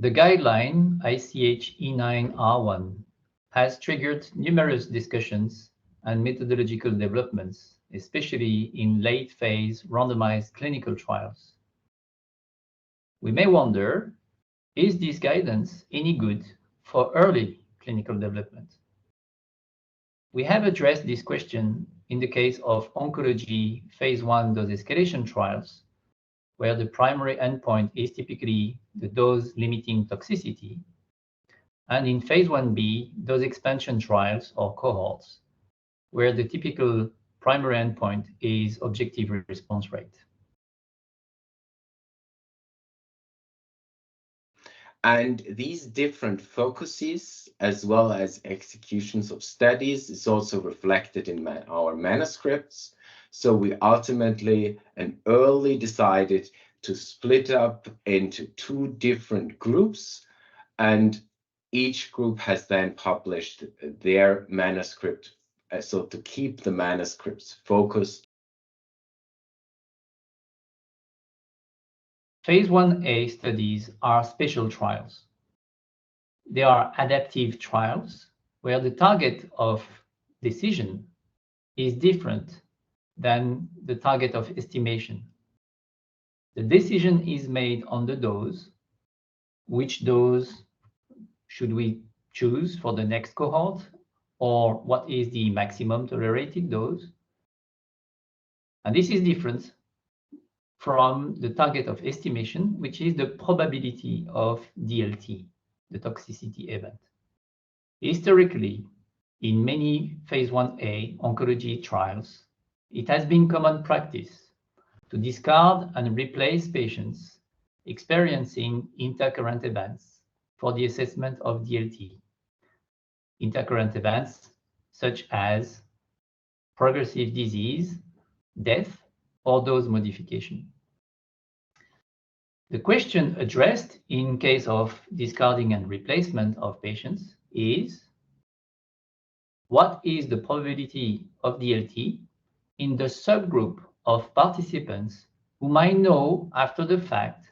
The guideline ICH E9R1 has triggered numerous discussions and methodological developments, especially in late-phase randomized clinical trials. We may wonder, is this guidance any good for early clinical development? We have addressed this question in the case of oncology phase 1 dose escalation trials, where the primary endpoint is typically the dose-limiting toxicity, and in phase 1b dose expansion trials or cohorts, where the typical primary endpoint is objective response rate. And these different focuses, as well as executions of studies, is also reflected in our manuscripts. So we ultimately and early decided to split up into 2 different groups, and each group has then published their manuscript, so to keep the manuscripts focused. Phase 1a studies are special trials. They are adaptive trials where the target of decision is different than the target of estimation. The decision is made on the dose. Which dose should we choose for the next cohort, or what is the maximum tolerated dose? And this is different from the target of estimation, which is the probability of DLT, the toxicity event. Historically, in many phase 1a oncology trials, it has been common practice to discard and replace patients experiencing intercurrent events for the assessment of DLT. Intercurrent events such as progressive disease, death, or dose modification. The question addressed in case of discarding and replacement of patients is, what is the probability of DLT in the subgroup of participants who might know after the fact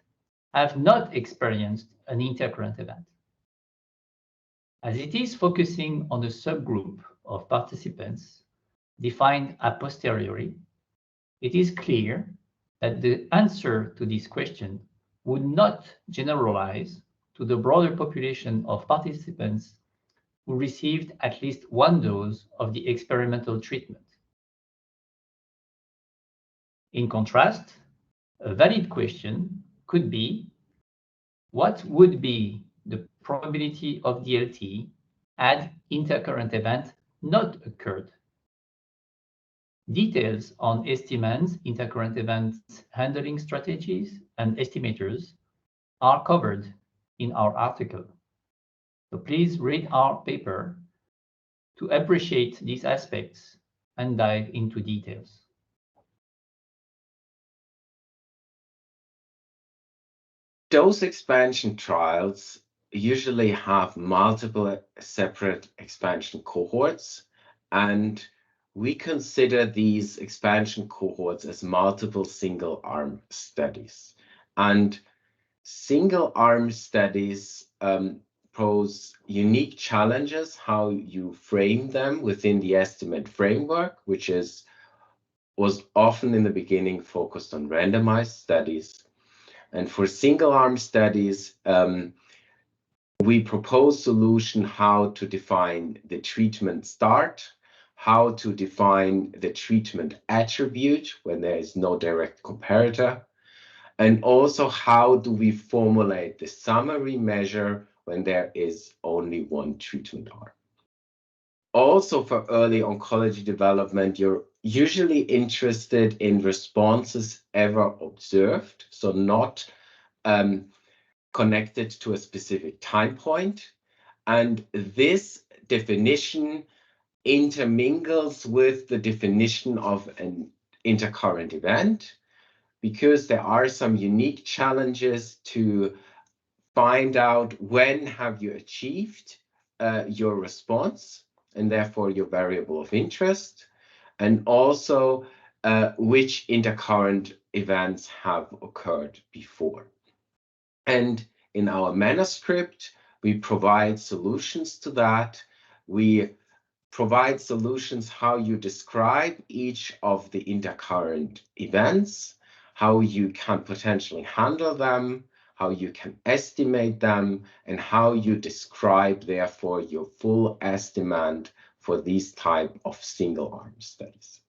have not experienced an intercurrent event? As it is focusing on a subgroup of participants defined a posteriori, it is clear that the answer to this question would not generalize to the broader population of participants who received at least 1 dose of the experimental treatment. In contrast, a valid question could be, what would be the probability of DLT had intercurrent event not occurred? Details on estimands, intercurrent events handling strategies, and estimators are covered in our article. So please read our paper to appreciate these aspects and dive into details. Dose expansion trials usually have multiple separate expansion cohorts, and we consider these expansion cohorts as multiple single-arm studies. And single-arm studies pose unique challenges how you frame them within the estimand framework, which was often in the beginning focused on randomized studies. And for single-arm studies, we propose solution how to define the treatment start, how to define the treatment attribute when there is no direct comparator, and also how do we formulate the summary measure when there is only 1 treatment arm. Also, for early oncology development, you're usually interested in responses ever observed, so not connected to a specific time point. And this definition intermingles with the definition of an intercurrent event, because there are some unique challenges to find out when have you achieved your response, and therefore your variable of interest, and also which intercurrent events have occurred before. And in our manuscript, we provide solutions to that. We provide solutions how you describe each of the intercurrent events, how you can potentially handle them, how you can estimate them, and how you describe, therefore, your full estimand for these type of single-arm studies.